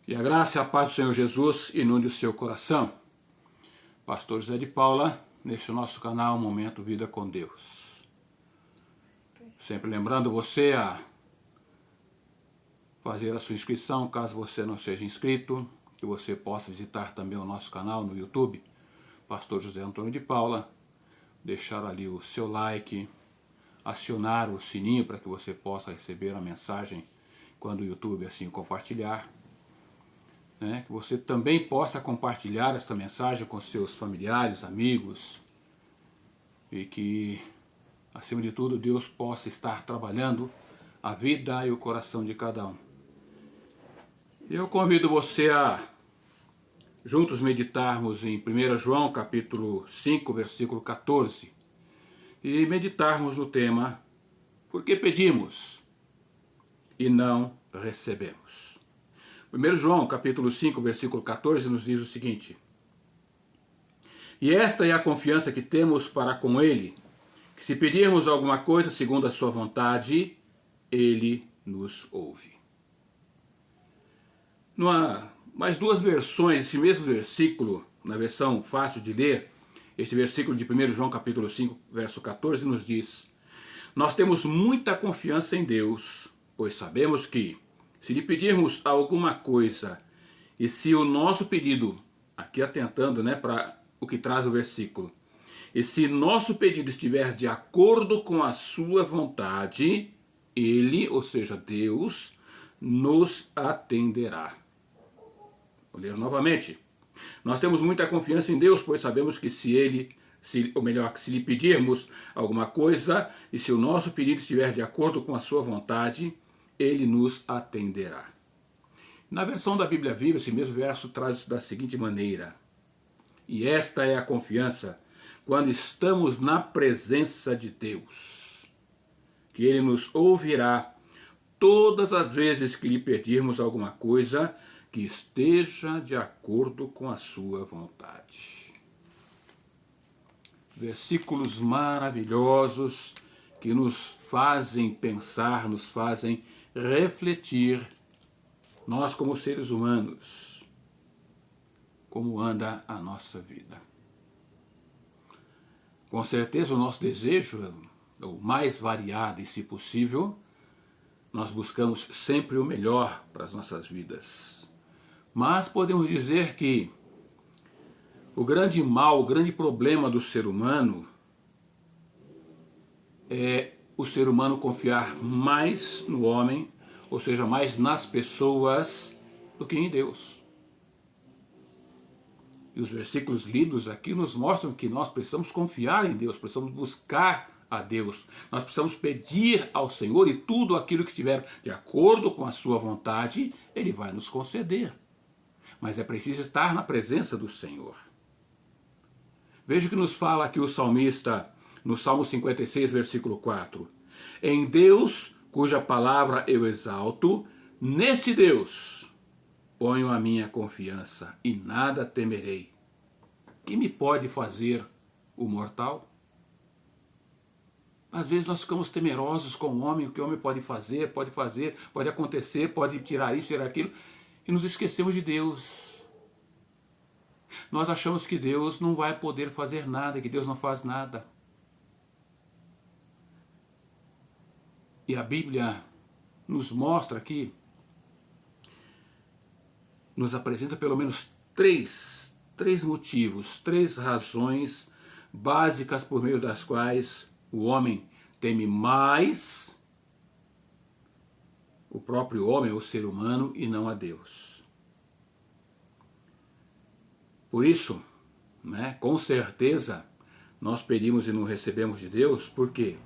E a graça e a paz do Senhor Jesus inunde o seu coração. Pastor José de Paula, neste nosso canal Momento Vida com Deus. Sempre lembrando você a fazer a sua inscrição, caso você não seja inscrito, que você possa visitar também o nosso canal no YouTube, Pastor José Antônio de Paula, deixar ali o seu like, acionar o sininho para que você possa receber a mensagem quando o YouTube assim compartilhar. Que você também possa compartilhar essa mensagem com seus familiares, amigos, e que, acima de tudo, Deus possa estar trabalhando a vida e o coração de cada um. Eu convido você a juntos meditarmos em 1 João capítulo 5, versículo 14, e meditarmos no tema "Por que pedimos e não recebemos?". 1 João, capítulo 5, versículo 14, nos diz o seguinte: "E esta é a confiança que temos para com Ele, que se pedirmos alguma coisa segundo a sua vontade, Ele nos ouve." Não há mais duas versões desse mesmo versículo, na versão fácil de ler. Esse versículo de 1 João, capítulo 5, verso 14, nos diz: "Nós temos muita confiança em Deus, pois sabemos que, se lhe pedirmos alguma coisa, e se o nosso pedido", aqui atentando para o que traz o versículo, "e se nosso pedido estiver de acordo com a sua vontade, Ele", ou seja, Deus, "nos atenderá." Vou ler novamente. "Nós temos muita confiança em Deus, pois sabemos que se lhe pedirmos alguma coisa, e se o nosso pedido estiver de acordo com a sua vontade, Ele nos atenderá." Na versão da Bíblia Viva, esse mesmo verso traz da seguinte maneira: "E esta é a confiança quando estamos na presença de Deus, que Ele nos ouvirá todas as vezes que lhe pedirmos alguma coisa que esteja de acordo com a sua vontade." Versículos maravilhosos que nos fazem pensar, nos fazem refletir, nós como seres humanos, como anda a nossa vida. Com certeza o nosso desejo é o mais variado e, se possível, nós buscamos sempre o melhor para as nossas vidas. Mas podemos dizer que o grande mal, o grande problema do ser humano é o ser humano confiar mais no homem, ou seja, mais nas pessoas, do que em Deus. E os versículos lidos aqui nos mostram que nós precisamos confiar em Deus, precisamos buscar a Deus, nós precisamos pedir ao Senhor, e tudo aquilo que estiver de acordo com a sua vontade, Ele vai nos conceder. Mas é preciso estar na presença do Senhor. Veja o que nos fala aqui o salmista no Salmo 56, versículo 4. "Em Deus, cuja palavra eu exalto, neste Deus ponho a minha confiança, e nada temerei. Que me pode fazer o mortal?" Às vezes nós ficamos temerosos com o homem, o que o homem pode fazer, pode acontecer, pode tirar isso, tirar aquilo, e nos esquecemos de Deus. Nós achamos que Deus não vai poder fazer nada, que Deus não faz nada. E a Bíblia nos mostra aqui, nos apresenta pelo menos três motivos, três razões básicas por meio das quais o homem teme mais o próprio homem, o ser humano, e não a Deus. Por isso, com certeza, nós pedimos e não recebemos de Deus. Por quê?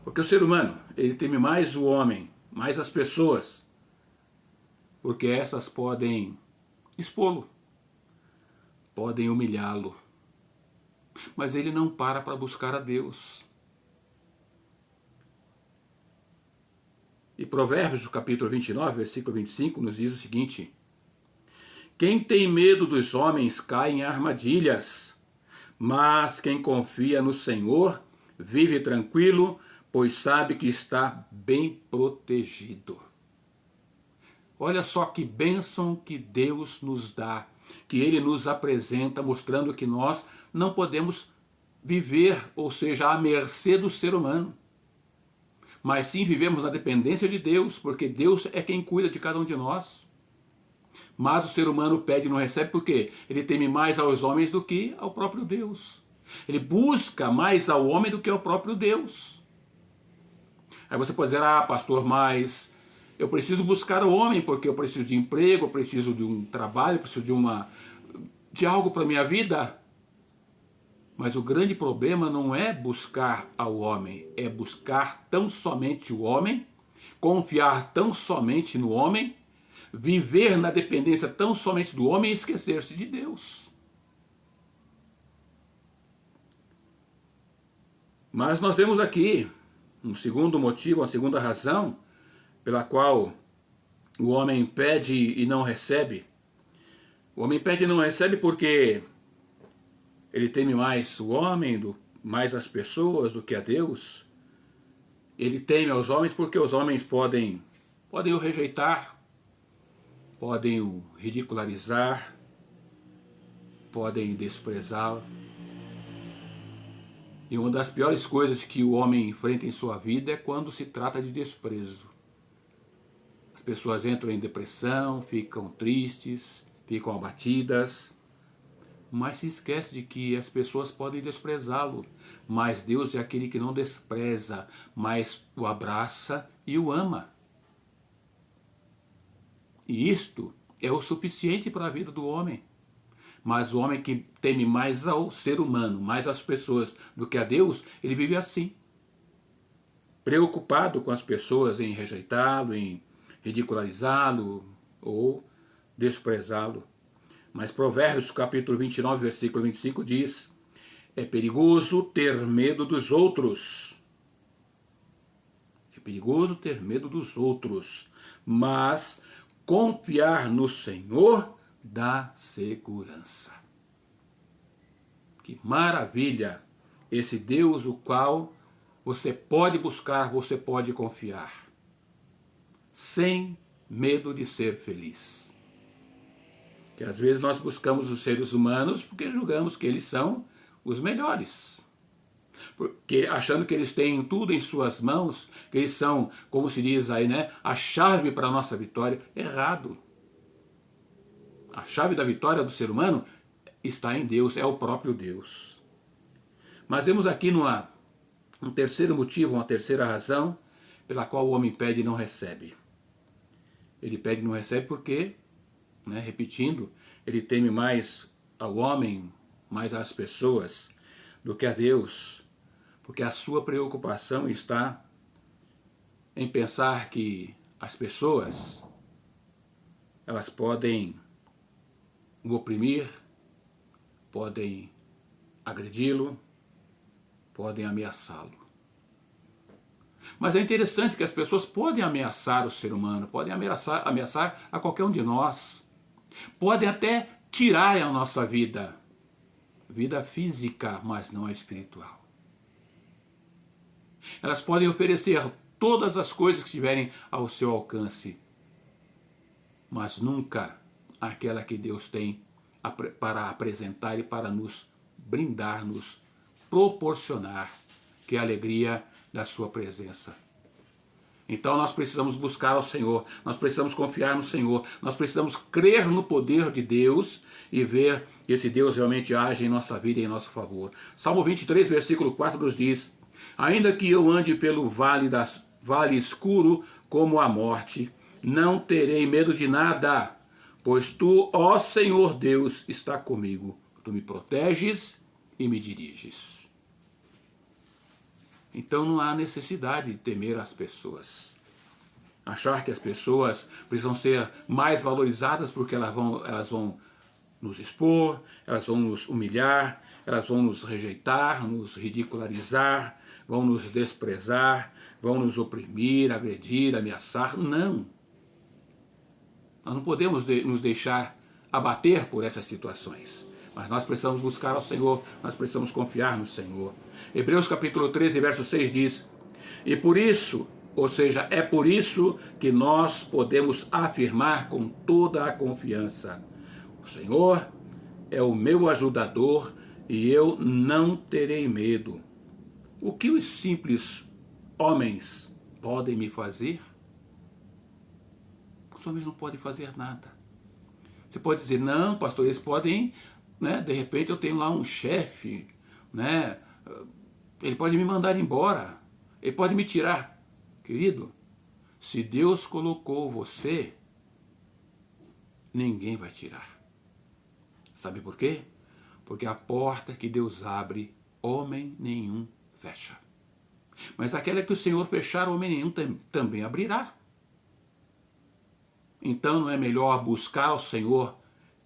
Porque o ser humano, ele teme mais o homem, mais as pessoas, porque essas podem expô-lo, podem humilhá-lo. Mas ele não para buscar a Deus. E Provérbios, capítulo 29, versículo 25, nos diz o seguinte: "Quem tem medo dos homens cai em armadilhas, mas quem confia no Senhor vive tranquilo, pois sabe que está bem protegido." Olha só que bênção que Deus nos dá, que Ele nos apresenta, mostrando que nós não podemos viver, ou seja, à mercê do ser humano. Mas sim vivemos na dependência de Deus, porque Deus é quem cuida de cada um de nós. Mas o ser humano pede e não recebe porque ele teme mais aos homens do que ao próprio Deus. Ele busca mais ao homem do que ao próprio Deus. Aí você pode dizer, pastor, mas eu preciso buscar o homem porque eu preciso de emprego, eu preciso de um trabalho, eu preciso de algo para a minha vida. Mas o grande problema não é buscar ao homem, é buscar tão somente o homem, confiar tão somente no homem, viver na dependência tão somente do homem e esquecer-se de Deus. Mas nós vemos aqui um segundo motivo, uma segunda razão pela qual o homem pede e não recebe. O homem pede e não recebe porque ele teme mais o homem, mais as pessoas do que a Deus. Ele teme aos homens porque os homens podem o rejeitar, podem o ridicularizar, podem desprezá-lo. E uma das piores coisas que o homem enfrenta em sua vida é quando se trata de desprezo. As pessoas entram em depressão, ficam tristes, ficam abatidas, mas se esquece de que as pessoas podem desprezá-lo, mas Deus é aquele que não despreza, mas o abraça e o ama. E isto é o suficiente para a vida do homem. Mas o homem que teme mais ao ser humano, mais às pessoas do que a Deus, ele vive assim. Preocupado com as pessoas em rejeitá-lo, em ridicularizá-lo ou desprezá-lo. Mas Provérbios capítulo 29, versículo 25 diz: é perigoso ter medo dos outros. É perigoso ter medo dos outros, mas confiar no Senhor dá segurança. Que maravilha! Esse Deus o qual você pode buscar, você pode confiar, sem medo de ser feliz. Que às vezes nós buscamos os seres humanos porque julgamos que eles são os melhores. Porque achando que eles têm tudo em suas mãos, que eles são, como se diz aí, né, a chave para a nossa vitória. Errado. A chave da vitória do ser humano está em Deus, é o próprio Deus. Mas vemos aqui um terceiro motivo, uma terceira razão pela qual o homem pede e não recebe. Ele pede e não recebe porque, repetindo, ele teme mais ao homem, mais às pessoas do que a Deus, porque a sua preocupação está em pensar que as pessoas, elas podem o oprimir, podem agredi-lo, podem ameaçá-lo. Mas é interessante que as pessoas podem ameaçar o ser humano, podem ameaçar a qualquer um de nós, podem até tirar a nossa vida física, mas não a espiritual. Elas podem oferecer todas as coisas que estiverem ao seu alcance, mas nunca aquela que Deus tem para apresentar e para nos brindar, nos proporcionar, que é a alegria da sua presença. Então nós precisamos buscar ao Senhor, nós precisamos confiar no Senhor, nós precisamos crer no poder de Deus e ver que esse Deus realmente age em nossa vida e em nosso favor. Salmo 23, versículo 4 nos diz: ainda que eu ande pelo vale escuro como a morte, não terei medo de nada, pois tu, ó Senhor Deus, está comigo. Tu me proteges e me diriges. Então não há necessidade de temer as pessoas. Achar que as pessoas precisam ser mais valorizadas porque elas vão nos expor, elas vão nos humilhar, elas vão nos rejeitar, nos ridicularizar, vão nos desprezar, vão nos oprimir, agredir, ameaçar. Não. Nós não podemos nos deixar abater por essas situações. Mas nós precisamos buscar ao Senhor, nós precisamos confiar no Senhor. Hebreus capítulo 13, verso 6 diz: e por isso Ou seja, é por isso que nós podemos afirmar com toda a confiança: o Senhor é o meu ajudador e eu não terei medo. O que os simples homens podem me fazer? Os homens não podem fazer nada. Você pode dizer, não, pastor, eles podem, né? De repente eu tenho lá um chefe, né? Ele pode me mandar embora, ele pode me tirar. Querido, se Deus colocou você, ninguém vai tirar. Sabe por quê? Porque a porta que Deus abre, homem nenhum fecha. Mas aquela que o Senhor fechar, homem nenhum também abrirá. Então não é melhor buscar o Senhor,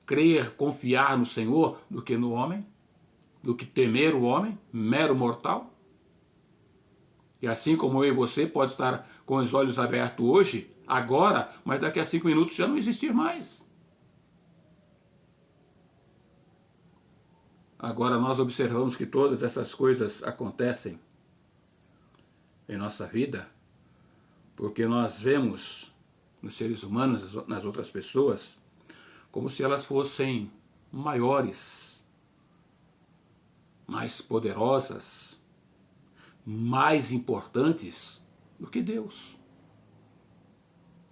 crer, confiar no Senhor, do que no homem? Do que temer o homem, mero mortal? E assim como eu e você pode estar com os olhos abertos hoje, agora, mas daqui a 5 minutos já não existir mais. Agora nós observamos que todas essas coisas acontecem em nossa vida porque nós vemos nos seres humanos, nas outras pessoas, como se elas fossem maiores, mais poderosas, mais importantes do que Deus.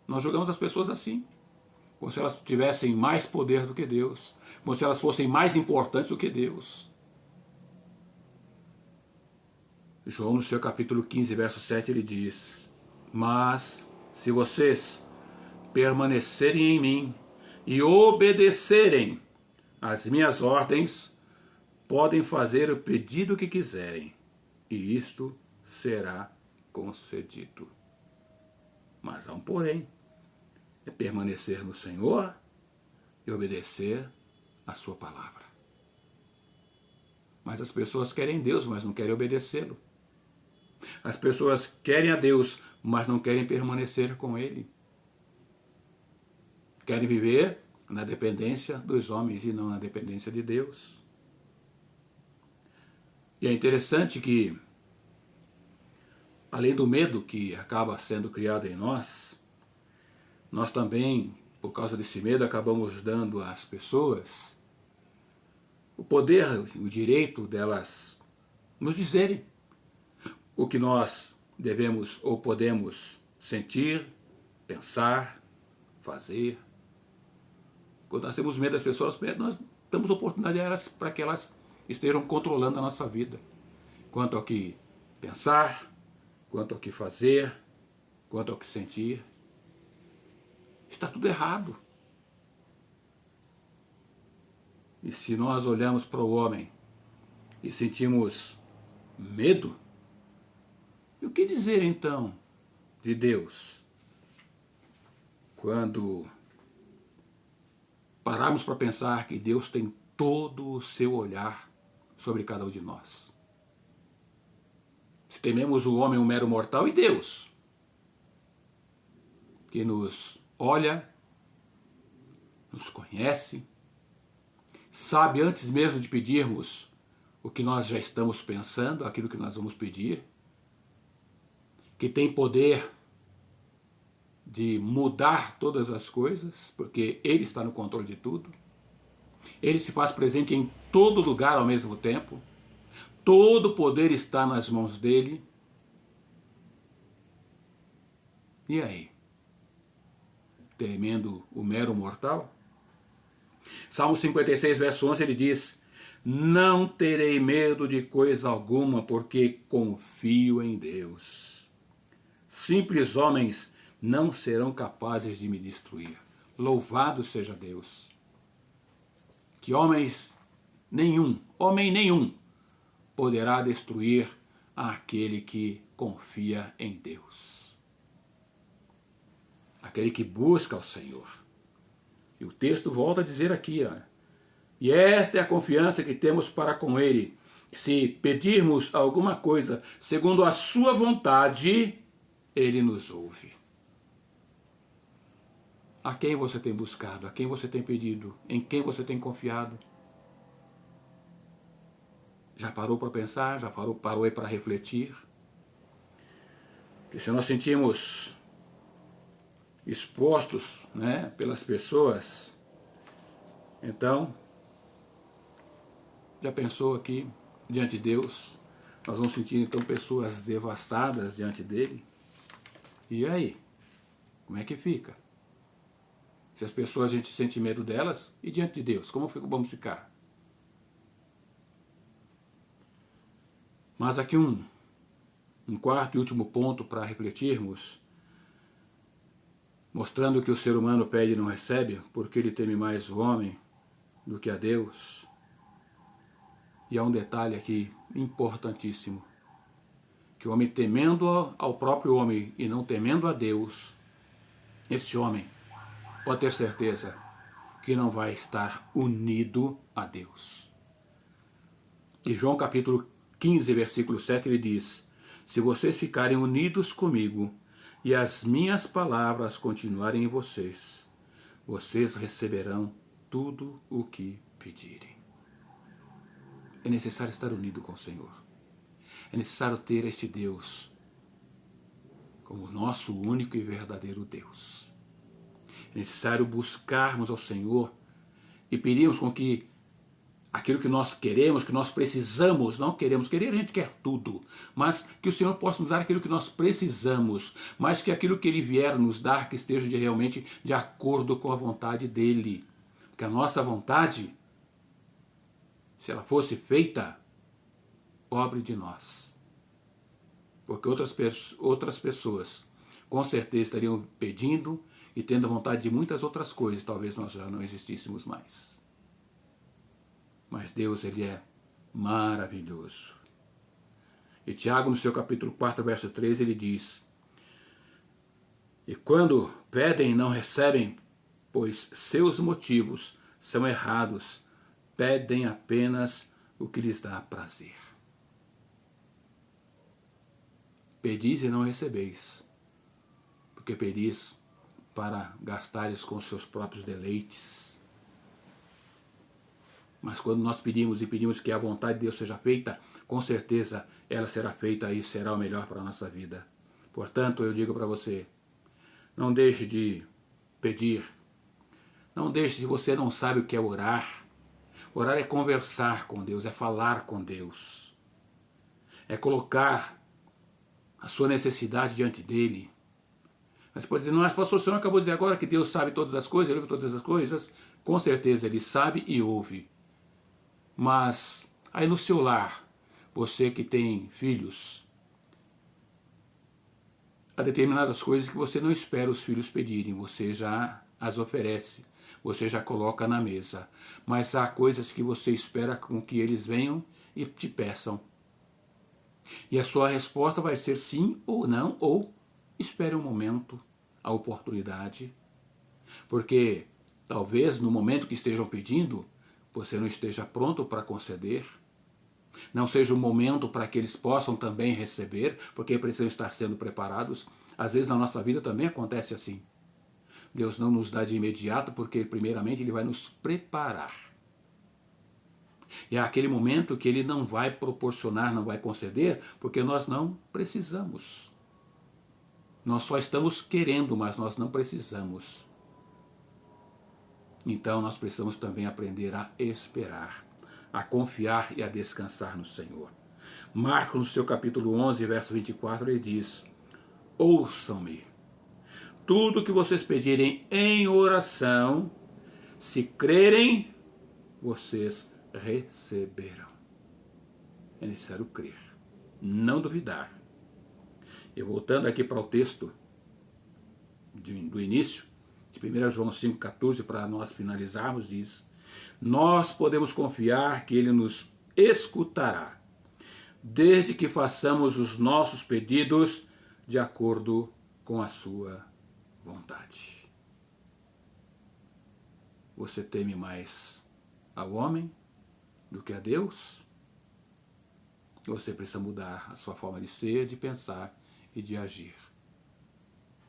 Nós julgamos as pessoas assim, como se elas tivessem mais poder do que Deus, como se elas fossem mais importantes do que Deus. João, no seu capítulo 15, verso 7, ele diz: mas se vocês permanecerem em mim e obedecerem às minhas ordens, podem fazer o pedido que quiserem, e isto será concedido. Mas há um porém, é permanecer no Senhor e obedecer a sua palavra. Mas as pessoas querem Deus, mas não querem obedecê-lo. As pessoas querem a Deus, mas não querem permanecer com Ele. Querem viver na dependência dos homens e não na dependência de Deus. E é interessante que, além do medo que acaba sendo criado em nós, nós também, por causa desse medo, acabamos dando às pessoas o poder, o direito delas nos dizerem o que nós devemos ou podemos sentir, pensar, fazer. Quando nós temos medo das pessoas, nós damos oportunidade a elas para que elas estejam controlando a nossa vida. Quanto ao que pensar, quanto ao que fazer, quanto ao que sentir. Está tudo errado. E se nós olhamos para o homem e sentimos medo, e o que dizer então de Deus? Quando pararmos para pensar que Deus tem todo o seu olhar sobre cada um de nós. Se tememos o homem, um mero mortal, e Deus, que nos olha, nos conhece, sabe antes mesmo de pedirmos o que nós já estamos pensando, aquilo que nós vamos pedir, que tem poder de mudar todas as coisas, porque Ele está no controle de tudo. Ele se faz presente em todo lugar ao mesmo tempo. Todo o poder está nas mãos dele. E aí? Temendo o mero mortal? Salmo 56, verso 11, ele diz: não terei medo de coisa alguma, porque confio em Deus. Simples homens não serão capazes de me destruir. Louvado seja Deus. Que homem nenhum, poderá destruir aquele que confia em Deus. Aquele que busca o Senhor. E o texto volta a dizer aqui, ó, e esta é a confiança que temos para com Ele. Se pedirmos alguma coisa segundo a sua vontade, Ele nos ouve. A quem você tem buscado? A quem você tem pedido? Em quem você tem confiado? Já parou para pensar? Já parou aí para refletir? que se nós sentimos expostos, né, pelas pessoas, então, já pensou aqui, diante de Deus, nós vamos sentir então pessoas devastadas diante dele? E aí? Como é que fica? Se as pessoas a gente sente medo delas, e diante de Deus, como vamos ficar? Mas aqui um quarto e último ponto para refletirmos, mostrando que o ser humano pede e não recebe, porque ele teme mais o homem do que a Deus. E há um detalhe aqui importantíssimo, que o homem temendo ao próprio homem e não temendo a Deus, esse homem pode ter certeza que não vai estar unido a Deus. E João capítulo 15, versículo 7, ele diz: se vocês ficarem unidos comigo e as minhas palavras continuarem em vocês, vocês receberão tudo o que pedirem. É necessário estar unido com o Senhor. É necessário ter esse Deus como nosso único e verdadeiro Deus. É necessário buscarmos ao Senhor e pedirmos com que aquilo que nós queremos, que nós precisamos, não queremos querer, a gente quer tudo, mas que o Senhor possa nos dar aquilo que nós precisamos, mas que aquilo que Ele vier nos dar, que esteja realmente de acordo com a vontade dEle. Porque a nossa vontade, se ela fosse feita, pobre de nós. Porque outras pessoas com certeza estariam pedindo e tendo vontade de muitas outras coisas, talvez nós já não existíssemos mais. Mas Deus, Ele é maravilhoso. E Tiago, no seu capítulo 4, verso 3, ele diz: e quando pedem, não recebem, pois seus motivos são errados, pedem apenas o que lhes dá prazer. Pedis e não recebeis, porque pedis para gastares com seus próprios deleites. Mas quando nós pedimos e pedimos que a vontade de Deus seja feita, com certeza ela será feita e será o melhor para a nossa vida. Portanto, eu digo para você, não deixe de pedir, não deixe, se você não sabe o que é orar. Orar é conversar com Deus, é falar com Deus, é colocar a sua necessidade diante dele. Mas pode dizer, não, pastor, o senhor acabou de dizer agora que Deus sabe todas as coisas, ele ouve todas as coisas. Com certeza ele sabe e ouve. Mas aí no seu lar, você que tem filhos, há determinadas coisas que você não espera os filhos pedirem, você já as oferece, você já coloca na mesa. Mas há coisas que você espera com que eles venham e te peçam. E a sua resposta vai ser sim ou não, ou espere um momento, a oportunidade. Porque talvez no momento que estejam pedindo, você não esteja pronto para conceder. Não seja o momento para que eles possam também receber, porque precisam estar sendo preparados. Às vezes na nossa vida também acontece assim. Deus não nos dá de imediato, porque primeiramente Ele vai nos preparar. E é aquele momento que Ele não vai proporcionar, não vai conceder, porque nós não precisamos. Nós só estamos querendo, mas nós não precisamos. Então nós precisamos também aprender a esperar, a confiar e a descansar no Senhor. Marcos, no seu capítulo 11, verso 24, ele diz: ouçam-me, tudo que vocês pedirem em oração, se crerem, vocês receberão. É necessário crer, não duvidar. E voltando aqui para o texto do início, de 1 João 5,14, para nós finalizarmos, diz: nós podemos confiar que Ele nos escutará, desde que façamos os nossos pedidos de acordo com a sua vontade. Você teme mais ao homem do que a Deus? Você precisa mudar a sua forma de ser, de pensar e de agir.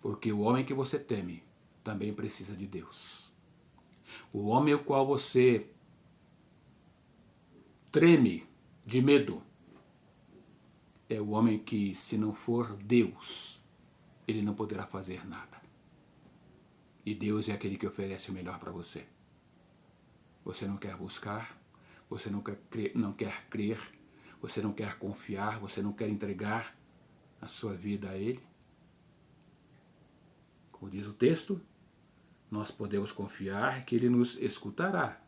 Porque o homem que você teme também precisa de Deus. O homem ao qual você treme de medo é o homem que, se não for Deus, ele não poderá fazer nada. E Deus é aquele que oferece o melhor para você. Você não quer buscar, você não quer crer, você não quer confiar, você não quer entregar a sua vida a Ele? Como diz o texto, nós podemos confiar que Ele nos escutará.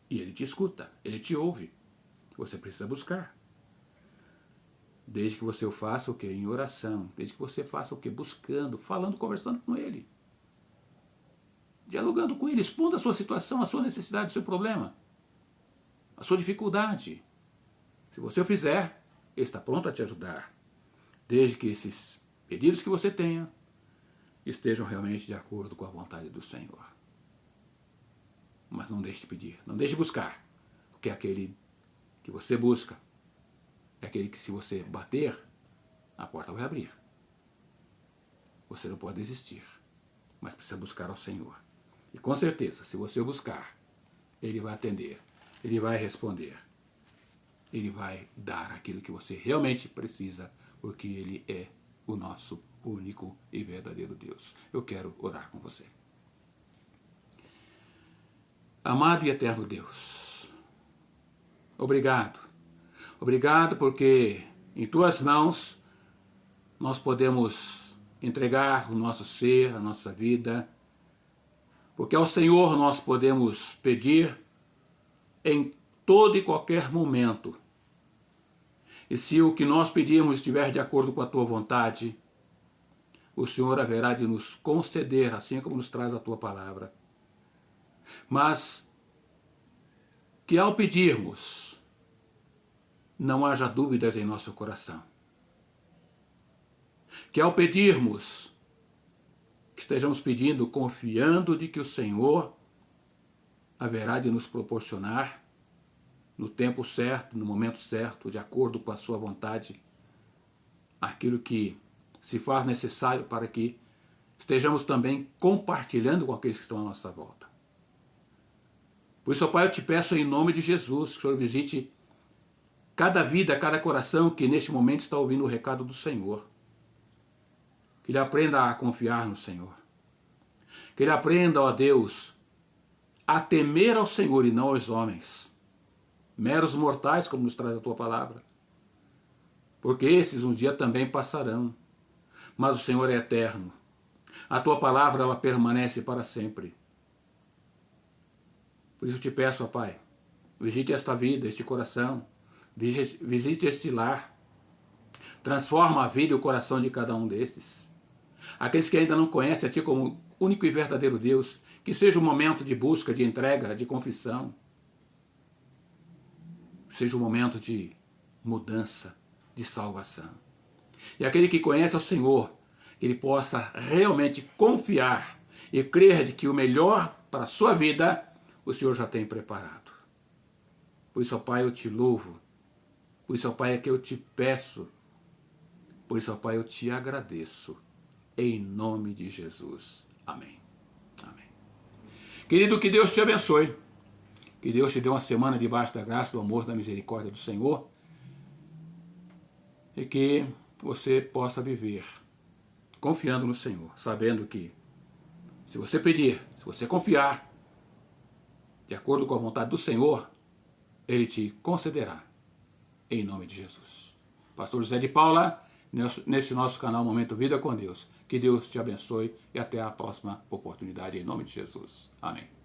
E Ele te escuta, Ele te ouve. Você precisa buscar. Desde que você o faça o quê? Em oração. Desde que você faça o quê? Buscando, falando, conversando com Ele. Dialogando com Ele, expondo a sua situação, a sua necessidade, o seu problema, a sua dificuldade. Se você o fizer, Ele está pronto a te ajudar. Desde que esses pedidos que você tenha estejam realmente de acordo com a vontade do Senhor. Mas não deixe de pedir, não deixe de buscar, porque aquele que você busca é aquele que, se você bater, a porta vai abrir. Você não pode desistir, mas precisa buscar ao Senhor. E com certeza, se você o buscar, Ele vai atender, Ele vai responder, Ele vai dar aquilo que você realmente precisa, porque Ele é o nosso único e verdadeiro Deus. Eu quero orar com você. Amado e eterno Deus, obrigado. Obrigado porque em Tuas mãos nós podemos entregar o nosso ser, a nossa vida, porque ao Senhor nós podemos pedir em todo e qualquer momento. E se o que nós pedirmos estiver de acordo com a Tua vontade, o Senhor haverá de nos conceder, assim como nos traz a Tua palavra. Mas que ao pedirmos, não haja dúvidas em nosso coração. Que ao pedirmos, que estejamos pedindo confiando de que o Senhor haverá de nos proporcionar no tempo certo, no momento certo, de acordo com a sua vontade, aquilo que se faz necessário para que estejamos também compartilhando com aqueles que estão à nossa volta. Por isso, ó Pai, eu te peço em nome de Jesus que o Senhor visite cada vida, cada coração que neste momento está ouvindo o recado do Senhor. Que ele aprenda a confiar no Senhor. Que ele aprenda, ó Deus, a temer ao Senhor e não aos homens, meros mortais, como nos traz a Tua palavra. Porque esses um dia também passarão, mas o Senhor é eterno. A Tua palavra, ela permanece para sempre. Por isso eu te peço, ó Pai, visite esta vida, este coração, visite este lar, transforma a vida e o coração de cada um desses. Aqueles que ainda não conhecem a Ti como único e verdadeiro Deus, que seja um momento de busca, de entrega, de confissão, seja um momento de mudança, de salvação. E aquele que conhece ao Senhor, que ele possa realmente confiar e crer de que o melhor para a sua vida, o Senhor já tem preparado. Por isso, ó Pai, eu te louvo. Por isso, ó Pai, é que eu te peço. Por isso, ó Pai, eu te agradeço. Em nome de Jesus. Amém. Amém. Querido, que Deus te abençoe. Que Deus te dê uma semana debaixo da graça, do amor, da misericórdia do Senhor. E que você possa viver confiando no Senhor, sabendo que se você pedir, se você confiar, de acordo com a vontade do Senhor, Ele te concederá. Em nome de Jesus. Pastor José de Paula, nesse nosso canal Momento Vida com Deus. Que Deus te abençoe e até a próxima oportunidade, em nome de Jesus. Amém.